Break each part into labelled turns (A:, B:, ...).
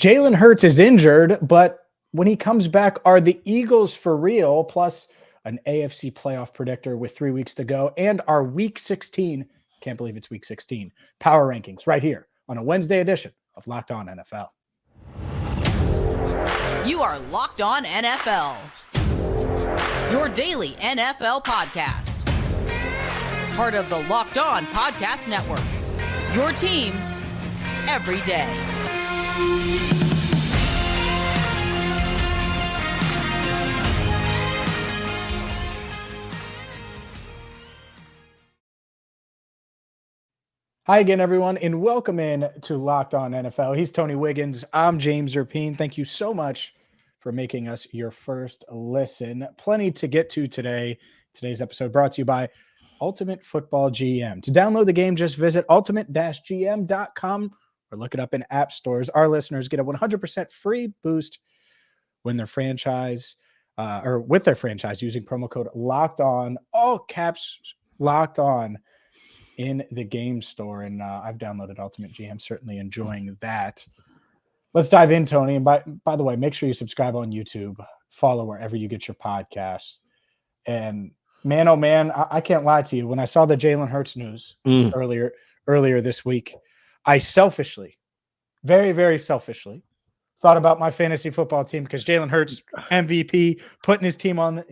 A: Jalen Hurts is injured, but when he comes back, are the Eagles for real? Plus an AFC playoff predictor with 3 weeks to go and our week 16, can't believe it's week 16, power rankings right here on a Wednesday edition of Locked On NFL.
B: You are Locked On NFL, your daily NFL podcast. Part of the Locked On Podcast Network, your team every day.
A: Hi again, everyone, and welcome in to Locked On NFL. He's Tony Wiggins. I'm James Rapien. Thank you so much for making us your first listen. Plenty to get to today. Today's episode brought to you by Ultimate Football GM. To download the game, just visit ultimate-gm.com or look it up in app stores. Our listeners get a 100% free boost when their franchise with their franchise using promo code Locked On, all caps Locked On, in the game store. And I've downloaded Ultimate GM, certainly enjoying that. Let's dive in, Tony. And by the way, make sure you subscribe on YouTube, follow wherever you get your podcasts. And man, oh man, I can't lie to you. When I saw the Jalen Hurts news earlier this week, I selfishly, very, very selfishly, thought about my fantasy football team because Jalen Hurts, MVP, putting his team on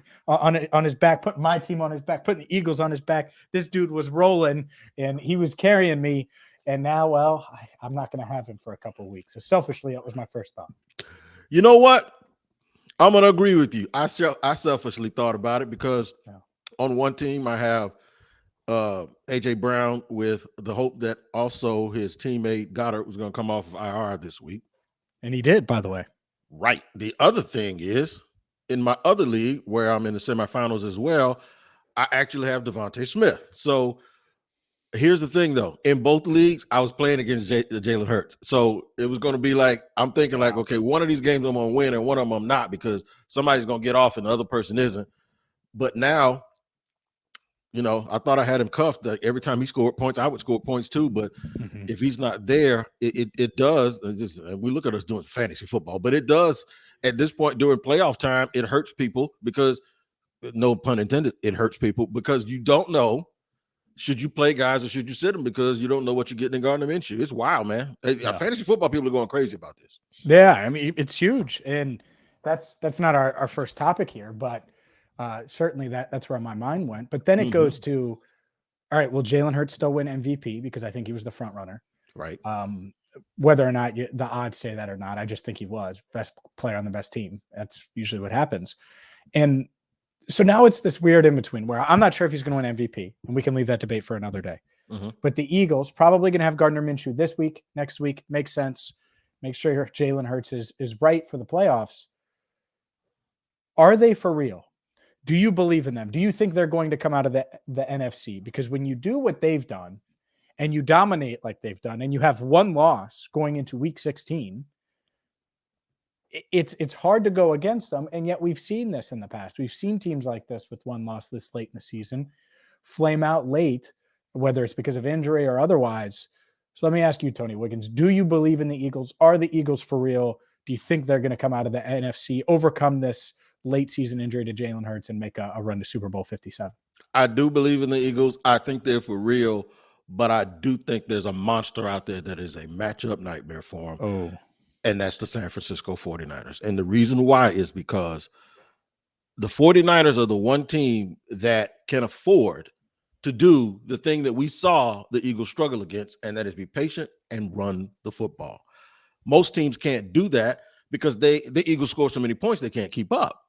A: his back, putting my team on his back, putting the Eagles on his back. This dude was rolling and he was carrying me. And now, well, I'm not going to have him for a couple of weeks. So selfishly, that was my first thought.
C: You know what? I'm going to agree with you. I selfishly thought about it because on one team I have A.J. Brown with the hope that also his teammate Goddard was going to come off of IR this week.
A: And he did, by the way.
C: Right. The other thing is, in my other league, where I'm in the semifinals as well, I actually have Devontae Smith. So here's the thing, though. In both leagues, I was playing against Jalen Hurts. So it was going to be like, I'm thinking like, okay, one of these games I'm going to win and one of them I'm not because somebody's going to get off and the other person isn't. But now, you know, I thought I had him cuffed. Like every time he scored points, I would score points too. But if he's not there, it does. And we look at us doing fantasy football, but it does at this point during playoff time. It hurts people because, no pun intended, it hurts people because you don't know should you play guys or should you sit them because you don't know what you're getting in Gardner Minshew. It's wild, man. Fantasy football people are going crazy about this.
A: Yeah, I mean it's huge, and that's not our first topic here, but. Certainly that's where my mind went. But then it goes to, all right, will Jalen Hurts still win MVP? Because I think he was the front runner.
C: Right.
A: Whether or not the odds say that or not, I just think he was best player on the best team. That's usually what happens. And so now it's this weird in between where I'm not sure if he's going to win MVP, and we can leave that debate for another day. But the Eagles probably going to have Gardner Minshew this week, next week. Makes sense. Make sure Jalen Hurts is right for the playoffs. Are they for real? Do you believe in them? Do you think they're going to come out of the NFC? Because when you do what they've done and you dominate like they've done and you have one loss going into week 16, it's hard to go against them. And yet we've seen this in the past. We've seen teams like this with one loss this late in the season flame out late, whether it's because of injury or otherwise. So let me ask you, Tony Wiggins, do you believe in the Eagles? Are the Eagles for real? Do you think they're going to come out of the NFC, overcome this late season injury to Jalen Hurts and make a run to Super Bowl 57?
C: I do believe in the Eagles. I think they're for real, but I do think there's a monster out there that is a matchup nightmare for them. And that's the San Francisco 49ers. And the reason why is because the 49ers are the one team that can afford to do the thing that we saw the Eagles struggle against, and that is be patient and run the football. Most teams can't do that because the Eagles score so many points they can't keep up.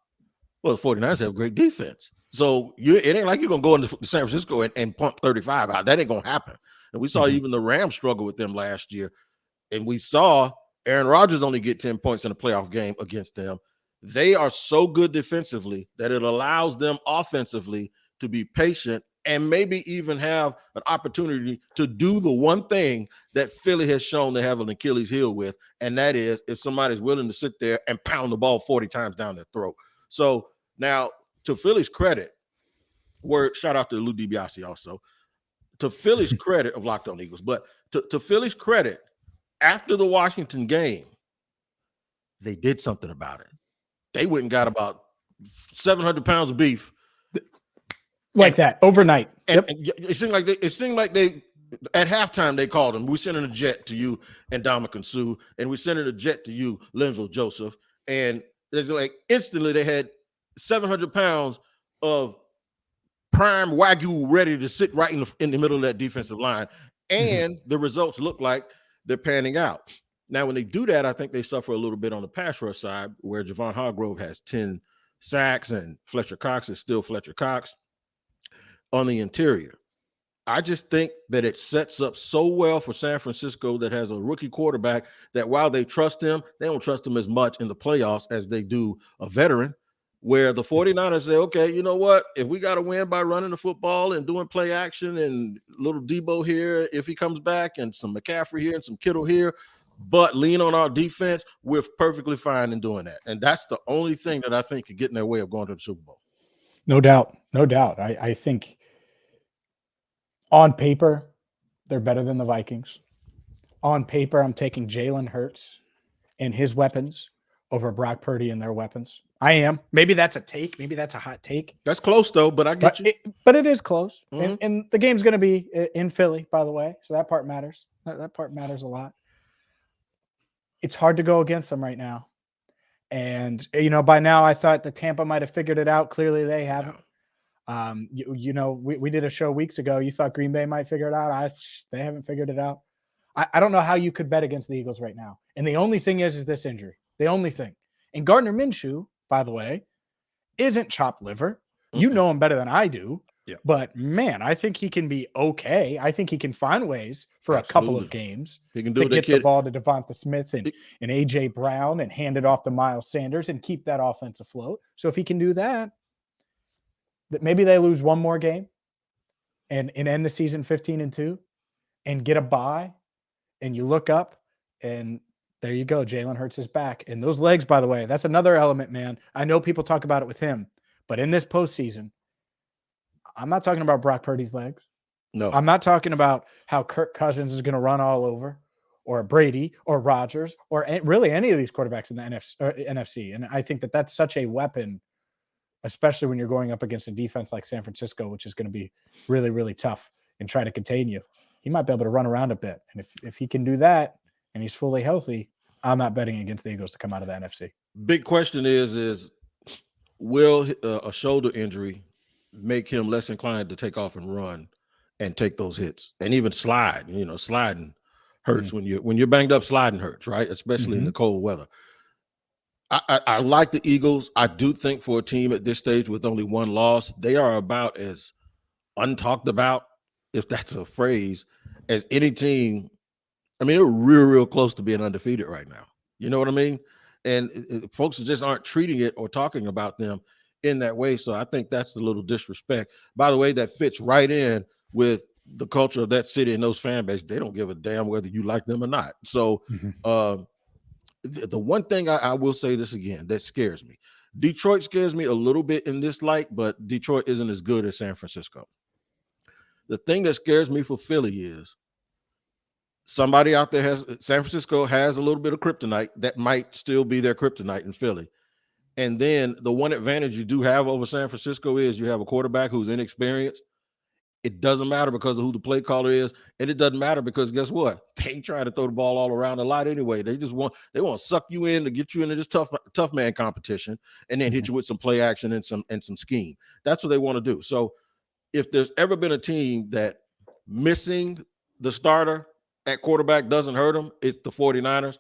C: Well, the 49ers have great defense. So it ain't like you're going to go into San Francisco and pump 35 out. That ain't going to happen. And we saw even the Rams struggle with them last year. And we saw Aaron Rodgers only get 10 points in a playoff game against them. They are so good defensively that it allows them offensively to be patient and maybe even have an opportunity to do the one thing that Philly has shown they have an Achilles heel with, and that is if somebody's willing to sit there and pound the ball 40 times down their throat. So now, to Philly's credit, shout out to Lou DiBiase also, to Philly's credit of Locked On Eagles, but to Philly's credit, after the Washington game, they did something about it. They went and got about 700 pounds of beef.
A: Like that, overnight.
C: And it seemed like they at halftime they called him. We sending a jet to you and Ndamukong Suh, and we sending a jet to you, Linval Joseph. And it's like instantly they had 700 pounds of prime Wagyu ready to sit right in the middle of that defensive line. And the results look like they're panning out. Now, when they do that, I think they suffer a little bit on the pass rush side, where Javon Hargrove has 10 sacks and Fletcher Cox is still Fletcher Cox on the interior. I just think that it sets up so well for San Francisco, that has a rookie quarterback, that while they trust him, they don't trust him as much in the playoffs as they do a veteran, where the 49ers say, okay, you know what? If we got to win by running the football and doing play action and little Debo here, if he comes back, and some McCaffrey here and some Kittle here, but lean on our defense, we're perfectly fine in doing that. And that's the only thing that I think could get in their way of going to the Super Bowl.
A: No doubt. No doubt. I think on paper, they're better than the Vikings. On paper, I'm taking Jalen Hurts and his weapons over Brock Purdy and their weapons. I am. Maybe that's a take. Maybe that's a hot take.
C: That's close, though, but I get you.
A: But it is close. And the game's going to be in Philly, by the way. So that part matters. That part matters a lot. It's hard to go against them right now. And, by now I thought the Tampa might have figured it out. Clearly they haven't. We did a show weeks ago. You thought Green Bay might figure it out. They haven't figured it out. I don't know how you could bet against the Eagles right now. And the only thing is this injury. The only thing. And Gardner Minshew, by the way, isn't chopped liver. You know him better than I do.
C: Yeah.
A: But, man, I think he can be okay. I think he can find ways for a couple of games
C: he can do
A: to get the ball to Devonta Smith and A.J. Brown and hand it off to Miles Sanders and keep that offense afloat. So if he can do that, maybe they lose one more game and end the season 15-2 and get a bye, and you look up and there you go. Jalen Hurts is back. And those legs, by the way, that's another element, man. I know people talk about it with him, but in this postseason, I'm not talking about Brock Purdy's legs.
C: No.
A: I'm not talking about how Kirk Cousins is going to run all over, or Brady or Rodgers or really any of these quarterbacks in the NFC. And I think that that's such a weapon, especially when you're going up against a defense like San Francisco, which is going to be really, really tough and try to contain you. He might be able to run around a bit. And if he can do that and he's fully healthy, I'm not betting against the Eagles to come out of the NFC.
C: Big question is will a shoulder injury make him less inclined to take off and run and take those hits and even slide? Sliding hurts when you're banged up. Sliding hurts, right? Especially in the cold weather. I like the Eagles. I do think for a team at this stage with only one loss, they are about as untalked about, if that's a phrase, as any team. I mean, they're real close to being undefeated right now. You know what I mean? And folks just aren't treating it or talking about them in that way. So I think that's a little disrespect. By the way, that fits right in with the culture of that city and those fan base. They don't give a damn whether you like them or not. So the one thing I will say this again, that scares me. Detroit scares me a little bit in this light, but Detroit isn't as good as San Francisco. The thing that scares me for Philly is somebody out there San Francisco has a little bit of kryptonite that might still be their kryptonite in Philly. And then the one advantage you do have over San Francisco is you have a quarterback who's inexperienced. It doesn't matter because of who the play caller is. And it doesn't matter because guess what? They ain't trying to throw the ball all around a lot anyway. They want to suck you in to get you into this tough man competition and then hit you with some play action and some scheme. That's what they want to do. So if there's ever been a team that missing the starter at quarterback doesn't hurt them, it's the 49ers.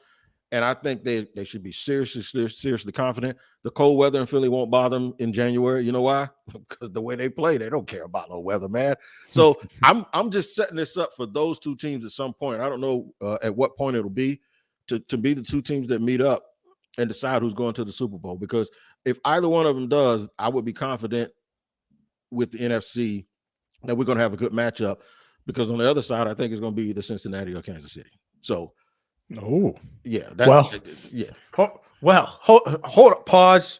C: And I think they should be seriously confident. The cold weather in Philly won't bother them in January. You know why? Because the way they play, they don't care about no weather, man. So I'm just setting this up for those two teams at some point. I don't know at what point it'll be to be the two teams that meet up and decide who's going to the Super Bowl. Because if either one of them does, I would be confident with the NFC that we're going to have a good matchup. Because on the other side, I think it's going to be either Cincinnati or Kansas City. So.
A: Oh,
C: yeah.
A: Hold up, pause.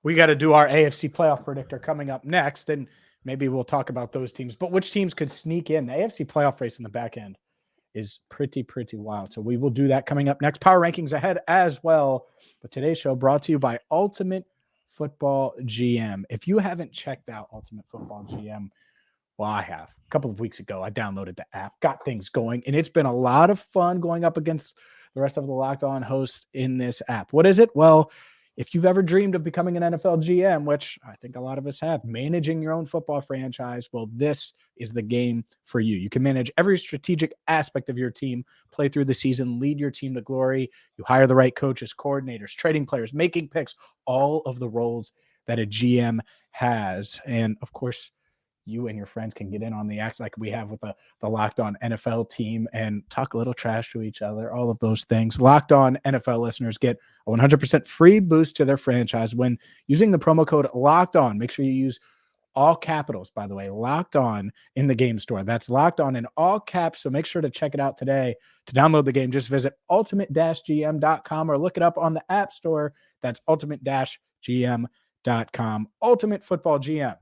A: We got to do our AFC playoff predictor coming up next, and maybe we'll talk about those teams. But which teams could sneak in? The AFC playoff race in the back end is pretty wild. So we will do that coming up next. Power rankings ahead as well. But today's show brought to you by Ultimate Football GM. If you haven't checked out Ultimate Football GM, well, I have. A couple of weeks ago, I downloaded the app, got things going, and it's been a lot of fun going up against the rest of the Locked On hosts in this app. What is it? Well, if you've ever dreamed of becoming an NFL GM, which I think a lot of us have, managing your own football franchise, well, this is the game for you. You can manage every strategic aspect of your team, play through the season, lead your team to glory. You hire the right coaches, coordinators, trading players, making picks, all of the roles that a GM has. And of course, you and your friends can get in on the act like we have with the Locked On NFL team and talk a little trash to each other, all of those things. Locked On NFL listeners get a 100% free boost to their franchise when using the promo code Locked On. Make sure you use all capitals, by the way, Locked On in the game store. That's Locked On in all caps. So make sure to check it out today. To download the game, just visit ultimate-gm.com or look it up on the App Store. That's ultimate-gm.com. Ultimate Football GM.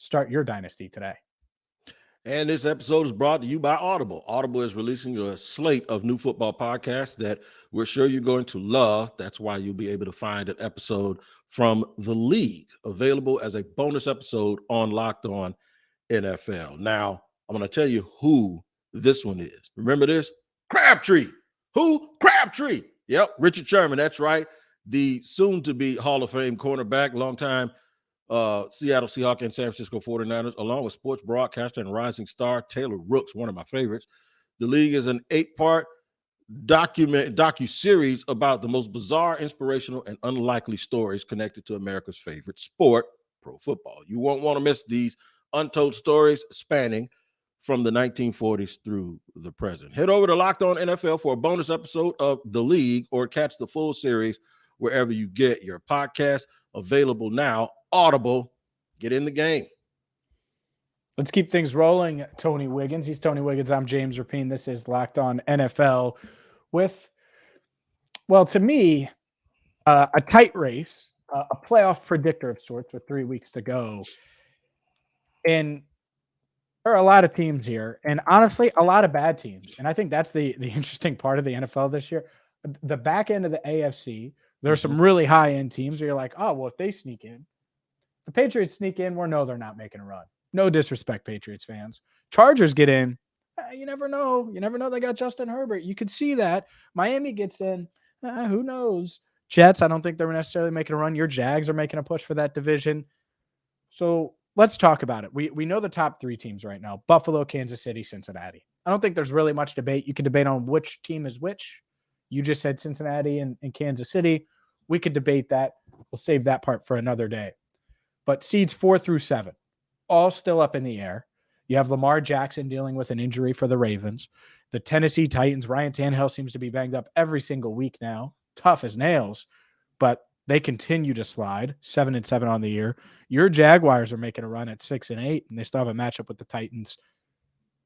A: Start your dynasty today.
C: And this episode is brought to you by Audible. Audible is releasing a slate of new football podcasts that we're sure you're going to love. That's why you'll be able to find an episode from The League available as a bonus episode on Locked On NFL. Now, I'm going to tell you who this one is. Remember this? Crabtree. Who? Crabtree. Yep, Richard Sherman. That's right. The soon-to-be Hall of Fame cornerback, longtime Seattle Seahawks and San Francisco 49ers, along with sports broadcaster and rising star Taylor Rooks, one of my favorites. The League is an 8-part docu-series about the most bizarre, inspirational, and unlikely stories connected to America's favorite sport, pro football. You won't want to miss these untold stories spanning from the 1940s through the present. Head over to Locked On NFL for a bonus episode of The League or catch the full series wherever you get your podcast. Available now. Audible. Get in the game.
A: Let's keep things rolling. Tony Wiggins. He's Tony Wiggins. I'm James Rapien. This is Locked On NFL with, well, to me, a tight race, a playoff predictor of sorts with 3 weeks to go. And there are a lot of teams here, and honestly, a lot of bad teams. And I think that's the interesting part of the NFL this year. The back end of the AFC, there are some really high-end teams where you're like, oh, well, if they sneak in, the Patriots sneak in, no, they're not making a run. No disrespect, Patriots fans. Chargers get in. You never know. You never know they got Justin Herbert. You could see that. Miami gets in. Who knows? Jets, I don't think they're necessarily making a run. Your Jags are making a push for that division. So let's talk about it. We know the top 3 teams right now: Buffalo, Kansas City, Cincinnati. I don't think there's really much debate. You could debate on which team is which. You just said Cincinnati and Kansas City. We could debate that. We'll save that part for another day. But seeds 4 through 7, all still up in the air. You have Lamar Jackson dealing with an injury for the Ravens. The Tennessee Titans, Ryan Tannehill seems to be banged up every single week now. Tough as nails, but they continue to slide. 7-7 on the year. Your Jaguars are making a run at 6-8, and they still have a matchup with the Titans.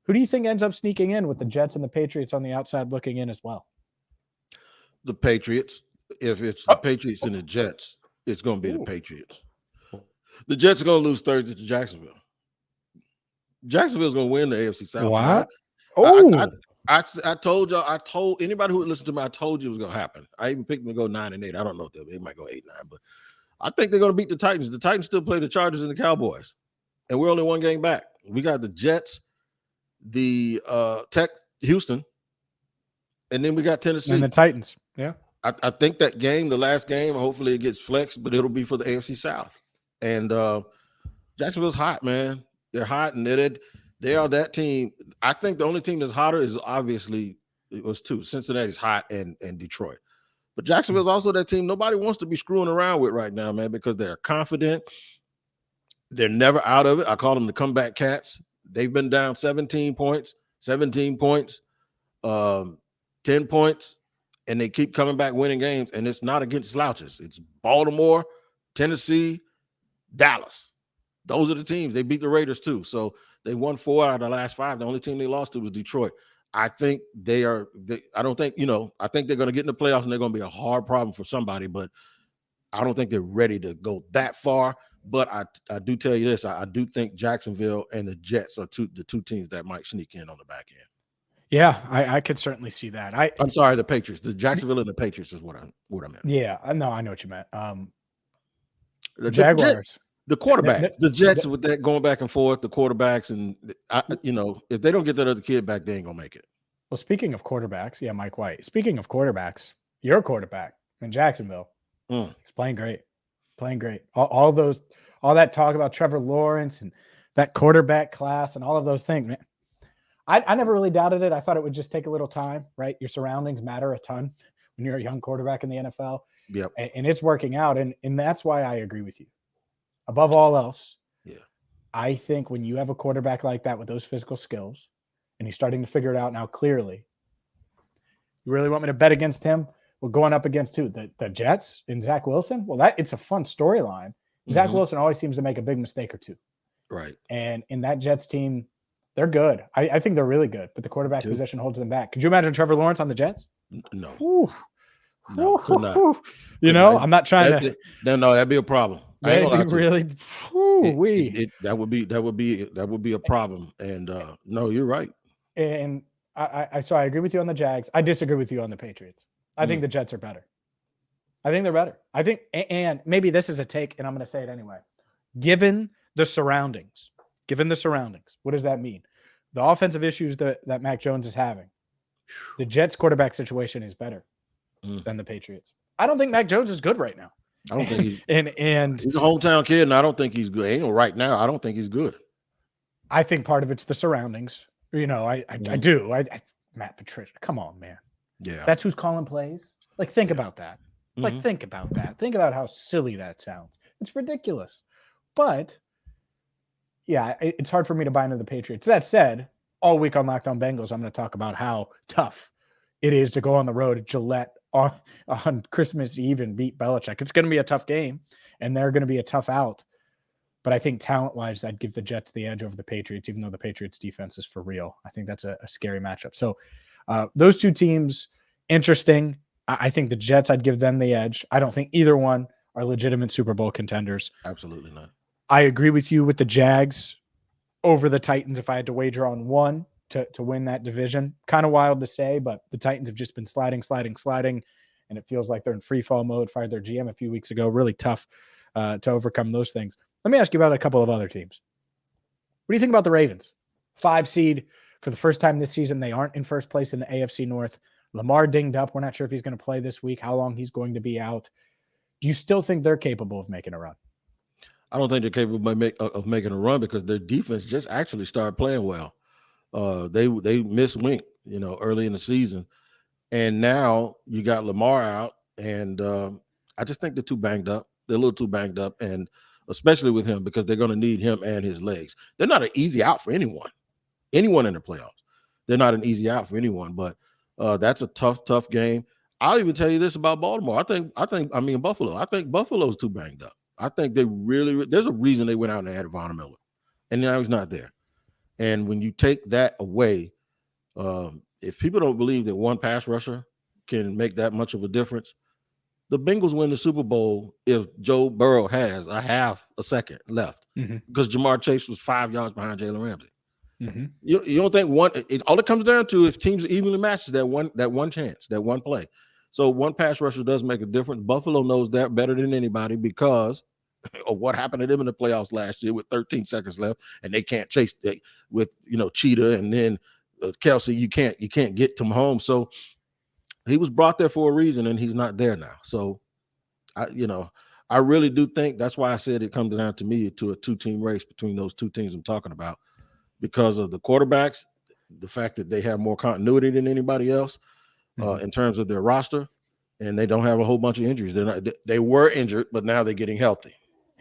A: Who do you think ends up sneaking in with the Jets and the Patriots on the outside looking in as well?
C: The Patriots. If it's the Patriots and the Jets, it's going to be the Patriots. The Jets are going to lose Thursday to Jacksonville. Jacksonville's going to win the AFC South.
A: What?
C: I told y'all. I told anybody who would listen to me. I told you it was going to happen. I even picked them to go 9-8. I don't know if they might go 8-9, but I think they're going to beat the Titans. The Titans still play the Chargers and the Cowboys, and we're only one game back. We got the Jets, the Houston, and then we got Tennessee
A: and the Titans. Yeah.
C: I think that game, the last game, hopefully it gets flexed, but it'll be for the AFC South. And Jacksonville's hot, man. They're hot, and they are that team. I think the only team that's hotter is obviously it was 2. Cincinnati's hot and Detroit. But Jacksonville's also that team nobody wants to be screwing around with right now, man, because they're confident. They're never out of it. I call them the comeback cats. They've been down 17 points, 10 points. And they keep coming back winning games, and it's not against slouches. It's Baltimore, Tennessee, Dallas. Those are the teams. They beat the Raiders too. So they won 4 out of the last 5. The only team they lost to was Detroit. I think I think they're going to get in the playoffs, and they're going to be a hard problem for somebody, but I don't think they're ready to go that far. But I do tell you this. I do think Jacksonville and the Jets are the 2 teams that might sneak in on the back end.
A: Yeah, I could certainly see that.
C: I'm sorry, the Patriots. The Jacksonville and the Patriots is what I meant.
A: Yeah, I know what you meant.
C: The
A: Jaguars.
C: the quarterbacks, the Jets with that going back and forth, the quarterbacks, and if they don't get that other kid back, they ain't gonna make it.
A: Well, speaking of quarterbacks, yeah, Mike White. Speaking of quarterbacks, your quarterback in Jacksonville, he's playing great, all that talk about Trevor Lawrence and that quarterback class and all of those things, man. I never really doubted it. I thought it would just take a little time, right? Your surroundings matter a ton when you're a young quarterback in the NFL.
C: Yep.
A: And it's working out. And that's why I agree with you. Above all else, I think when you have a quarterback like that with those physical skills and he's starting to figure it out now clearly, you really want me to bet against him? We're going up against who? The Jets and Zach Wilson? Well, it's a fun storyline. Zach Wilson always seems to make a big mistake or two.
C: Right.
A: And in that Jets team, they're good. I think they're really good, but the quarterback position holds them back. Could you imagine Trevor Lawrence on the Jets?
C: No.
A: Ooh.
C: No, could not.
A: I'm not trying to.
C: No, that'd be a problem.
A: Really?
C: That would be a problem. And no, you're right.
A: And I agree with you on the Jags. I disagree with you on the Patriots. I think the Jets are better. I think they're better. I think, and maybe this is a take, and I'm going to say it anyway. Given the surroundings, what does that mean? The offensive issues that Mac Jones is having, the Jets quarterback situation is better than the Patriots. I don't think Mac Jones is good right now.
C: I don't think he's
A: and he's
C: a hometown kid, and I don't think he's good. Ain't right now. I don't think he's good.
A: I think part of it's the surroundings. I do. Matt Patricia, come on, man.
C: Yeah,
A: that's who's calling plays. Like, think about that. Think about that. Think about how silly that sounds. It's ridiculous. But yeah, it's hard for me to buy into the Patriots. That said, all week on Locked On Bengals, I'm going to talk about how tough it is to go on the road at Gillette on Christmas Eve and beat Belichick. It's going to be a tough game, and they're going to be a tough out. But I think talent-wise, I'd give the Jets the edge over the Patriots, even though the Patriots' defense is for real. I think that's a scary matchup. So those two teams, interesting. I think the Jets, I'd give them the edge. I don't think either one are legitimate Super Bowl contenders.
C: Absolutely not.
A: I agree with you with the Jags over the Titans if I had to wager on one to win that division. Kind of wild to say, but the Titans have just been sliding, and it feels like they're in free fall mode. Fired their GM a few weeks ago. Really tough to overcome those things. Let me ask you about a couple of other teams. What do you think about the Ravens? 5 seed for the first time this season. They aren't in first place in the AFC North. Lamar dinged up. We're not sure if he's going to play this week, how long he's going to be out. Do you still think they're capable of making a run?
C: I don't think they're capable of making a run because their defense just actually started playing well. They missed Wink, early in the season. And now you got Lamar out, and I just think they're too banged up. They're a little too banged up, and especially with him because they're going to need him and his legs. They're not an easy out for anyone in the playoffs. They're not an easy out for anyone, but that's a tough game. I'll even tell you this about Baltimore. Buffalo. I think Buffalo's too banged up. I think there's a reason they went out and added Von Miller, and now he's not there. And when you take that away, if people don't believe that one pass rusher can make that much of a difference, the Bengals win the Super Bowl if Joe Burrow has a half a second left because Jamar Chase was 5 yards behind Jalen Ramsey. You don't think all it comes down to if teams evenly matches that one chance, that one play. So one pass rusher does make a difference. Buffalo knows that better than anybody because of what happened to them in the playoffs last year with 13 seconds left, and they can't chase with Cheetah and then Kelsey. You can't get to Mahomes. So he was brought there for a reason, and he's not there now. So I really do think that's why I said it comes down to me to a 2-team race between those two teams I'm talking about because of the quarterbacks, the fact that they have more continuity than anybody else in terms of their roster, and they don't have a whole bunch of injuries. They were injured, but now they're getting healthy.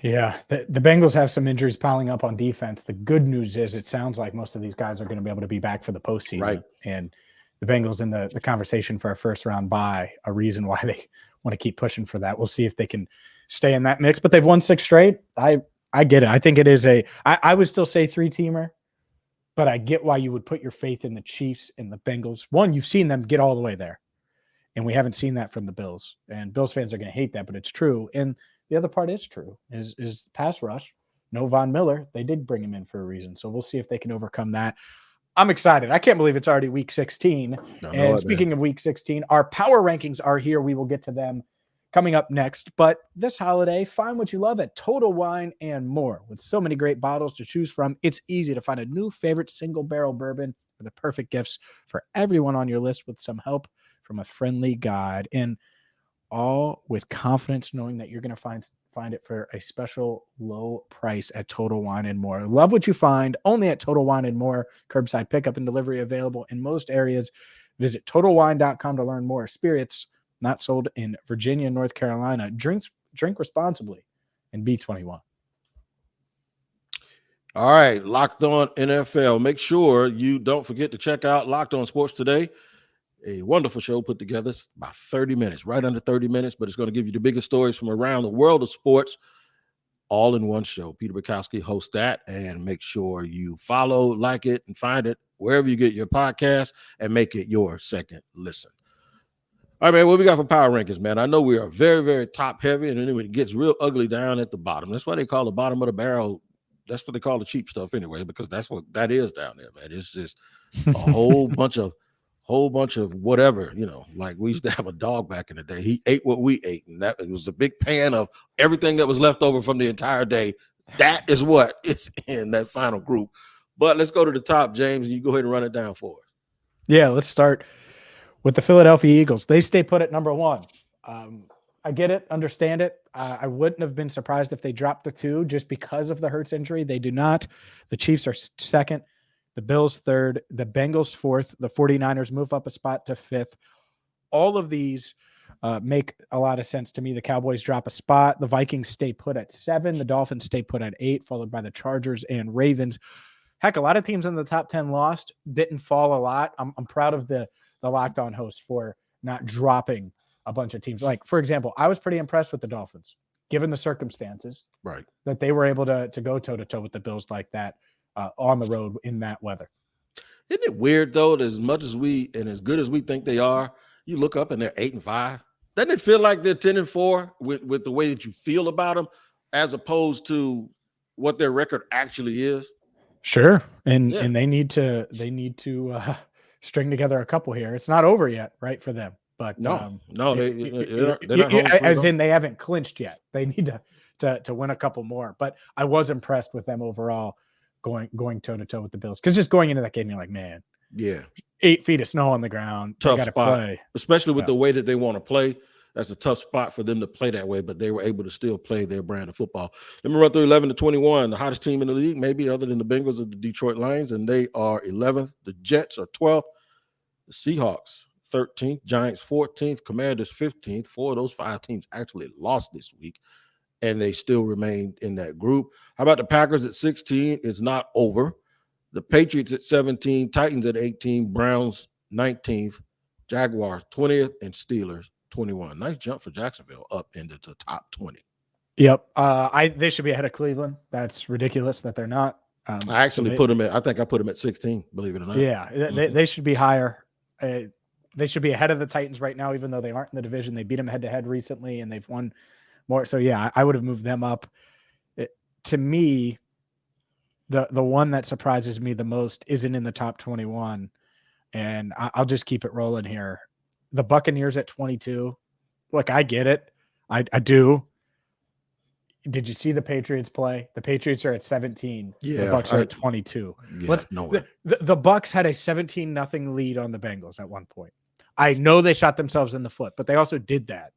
A: Yeah, the Bengals have some injuries piling up on defense. The good news is it sounds like most of these guys are going to be able to be back for the postseason.
C: Right. And
A: the Bengals in the conversation for a first-round bye, a reason why they want to keep pushing for that. We'll see if they can stay in that mix. But they've won 6 straight. I get it. I think it is I would still say 3-teamer, but I get why you would put your faith in the Chiefs and the Bengals. One, you've seen them get all the way there, and we haven't seen that from the Bills. And Bills fans are going to hate that, but it's true. And the other part is true, is pass rush. No Von Miller. They did bring him in for a reason. So we'll see if they can overcome that. I'm excited. I can't believe it's already week 16.
C: No,
A: speaking of week 16, our power rankings are here. We will get to them coming up next. But this holiday, find what you love at Total Wine and More. With so many great bottles to choose from, it's easy to find a new favorite single barrel bourbon for the perfect gifts for everyone on your list, with some help from a friendly guide, and all with confidence, knowing that you're going to find it for a special low price at Total Wine and More. Love what you find only at Total Wine and More. Curbside pickup and delivery available in most areas. Visit TotalWine.com to learn more. Spirits not sold in Virginia, North Carolina. Drink responsibly and be 21.
C: All right, Locked On NFL. Make sure you don't forget to check out Locked On Sports Today. A wonderful show put together. It's about 30 minutes, right under 30 minutes, but it's going to give you the biggest stories from around the world of sports all in one show. Peter Bukowski hosts that, and make sure you follow, like it, and find it wherever you get your podcast and make it your second listen. All right, man, what we got for power rankings, man? I know we are very, very top heavy, and then it gets real ugly down at the bottom. That's why they call the bottom of the barrel. That's what they call the cheap stuff anyway, because that's what that is down there, man. It's just a whole bunch of whatever, like we used to have a dog back in the day. He ate what we ate, and that it was a big pan of everything that was left over from the entire day. That is what is in that final group. But let's go to the top, James, and you go ahead and run it down for us.
A: Yeah, let's start with the Philadelphia Eagles. They stay put at number 1. I get it, understand it. I wouldn't have been surprised if they dropped the 2 just because of the Hurts injury. They do not. The Chiefs are second. The Bills third, the Bengals fourth, the 49ers move up a spot to 5th. All of these make a lot of sense to me. The Cowboys drop a spot. The Vikings stay put at 7. The Dolphins stay put at 8, followed by the Chargers and Ravens. Heck, a lot of teams in the top 10 lost, didn't fall a lot. I'm proud of the Locked On host for not dropping a bunch of teams. Like, for example, I was pretty impressed with the Dolphins, given the circumstances,
C: right,
A: that they were able to go toe-to-toe with the Bills like that. On the road in that weather.
C: Isn't it weird though, that as much as we and as good as we think they are, you look up and they're 8-5? Doesn't it feel like they're 10-4 with the way that you feel about them, as opposed to what their record actually is?
A: Sure, and they need to string together a couple here. It's not over yet, right, for them. But
C: they're not
A: as in they haven't clinched yet. They need to win a couple more. But I was impressed with them overall, going toe-to-toe with the Bills. Because just going into that game, you're like, man, 8 feet of snow on the ground.
C: Tough
A: spot.
C: Play. Especially with the way that they want to play. That's a tough spot for them to play that way, but they were able to still play their brand of football. Let me run through 11-21. The hottest team in the league, maybe other than the Bengals, are the Detroit Lions, and they are 11th. The Jets are 12th. The Seahawks, 13th. Giants, 14th. Commanders, 15th. 4 of those 5 teams actually lost this week, and they still remain in that group. How about the Packers at 16? It's not over. The Patriots at 17, Titans at 18, Browns 19th, Jaguars 20th, and Steelers 21. Nice jump for Jacksonville up into the top 20.
A: Yep. They should be ahead of Cleveland. That's ridiculous that they're not.
C: I actually put them at, I think I put them at 16, believe it or not.
A: Yeah, they should be higher. They should be ahead of the Titans right now, even though they aren't in the division. They beat them head-to-head recently, and they've won more. So, yeah, I would have moved them up. To me, the one that surprises me the most isn't in the top 21, and I'll just keep it rolling here. The Buccaneers at 22. Look, I get it. I do. Did you see the Patriots play? The Patriots are at 17.
C: Yeah,
A: the Bucs are at 22.
C: Yeah,
A: the Bucs had a 17-0 lead on the Bengals at one point. I know they shot themselves in the foot, but they also did that.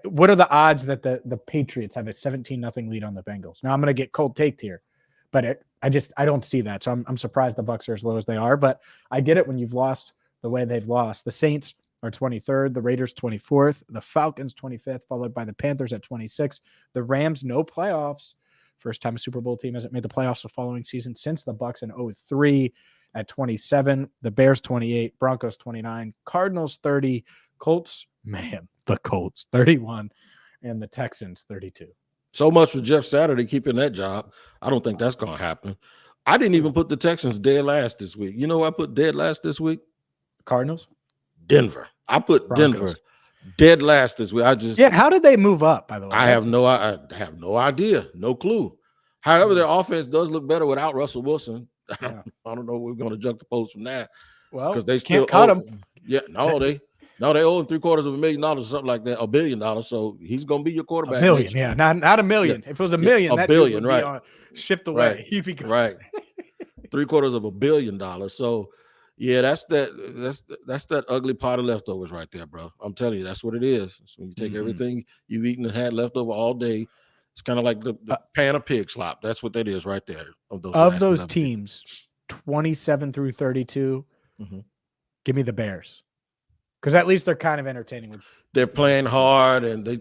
A: What are the odds that the Patriots have a 17-0 lead on the Bengals? Now I'm going to get cold taked here, but I don't see that. So I'm surprised the Bucs are as low as they are, but I get it when you've lost the way they've lost. The Saints are 23rd, the Raiders 24th, the Falcons 25th, followed by the Panthers at 26th. The Rams, no playoffs. First time a Super Bowl team hasn't made the playoffs the following season since the Bucs in 2003 at 27. The Bears 28, Broncos 29, Cardinals 30, Colts, the Colts 31, and the Texans 32.
C: So much for Jeff Saturday keeping that job. I don't think that's going to happen. I didn't even put the Texans dead last this week. You know what I put dead last this week?
A: Cardinals?
C: Denver. I put Broncos. Denver dead last this week.
A: How did they move up, by the way?
C: I have no idea. No clue. However, their offense does look better without Russell Wilson.
A: Yeah.
C: I don't know. We're going to juxtapose from that
A: Well,
C: because they
A: can't
C: still
A: cut
C: owe
A: him.
C: Yeah, they owe him $750,000 or something like that, $1 billion. So he's going to be your quarterback.
A: $1 billion, yeah, not $1 million.
C: Yeah.
A: If it was $1 million, that
C: $1
A: dude
C: billion,
A: would be
C: right?
A: shipped away.
C: Right,
A: He'd be gone.
C: right. $750 million. So yeah, that's that ugly pot of leftovers right there, bro. I'm telling you, that's what it is. So when you take everything you've eaten and had left over all day, it's kind of like the pan of pig slop. That's what that is right there.
A: Of those teams, 27 through 32, give me the Bears. Because at least they're kind of entertaining.
C: They're playing hard, and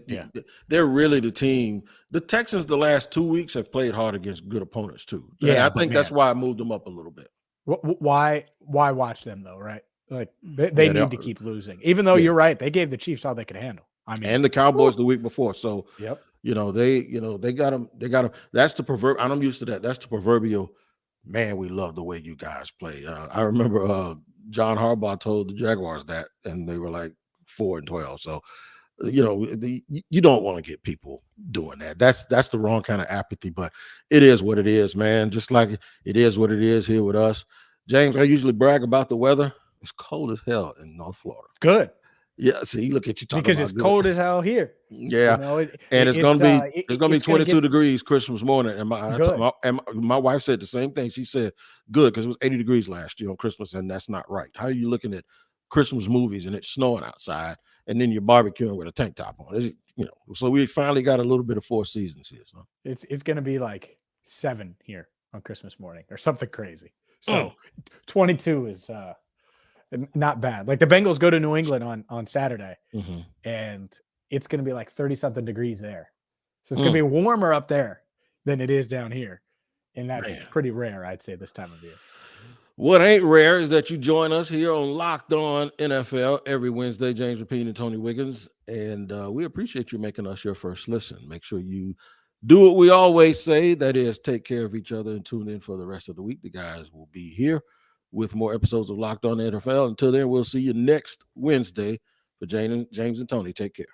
C: they're really the team. The Texans the last 2 weeks have played hard against good opponents too. Yeah, and I think that's why I moved them up a little bit.
A: Why watch them though, right? Like they need to keep losing. Even though you're right, they gave the Chiefs all they could handle. I mean,
C: and the Cowboys the week before. So
A: yep.
C: They got them. That's the proverbial. I'm used to that. That's the proverbial. Man, we love the way you guys play. I remember John Harbaugh told the Jaguars that, and they were like 4-12. So, you don't want to get people doing that. That's the wrong kind of apathy. But it is what it is, man. Just like it is what it is here with us. James, I usually brag about the weather. It's cold as hell in North Florida.
A: Good.
C: Yeah, see, look at you talking
A: because
C: about
A: it's
C: good.
A: cold as hell here.
C: Yeah, and it's gonna be 22 degrees Christmas morning. And my wife said the same thing. She said, "Good," because it was 80 degrees last year on Christmas, and that's not right. How are you looking at Christmas movies and it's snowing outside, and then you're barbecuing with a tank top on? So we finally got a little bit of 4 seasons here. So
A: it's gonna be like 7 here on Christmas morning or something crazy. So 22 is not bad. Like the Bengals go to New England on Saturday, and it's going to be like 30-something degrees there. So it's going to be warmer up there than it is down here. And that's pretty rare, I'd say, this time of year.
C: What ain't rare is that you join us here on Locked On NFL every Wednesday. James Rapien and Tony Wiggins. And we appreciate you making us your first listen. Make sure you do what we always say. That is, take care of each other and tune in for the rest of the week. The guys will be here with more episodes of Locked On NFL. Until then, we'll see you next Wednesday. For James and Tony, take care.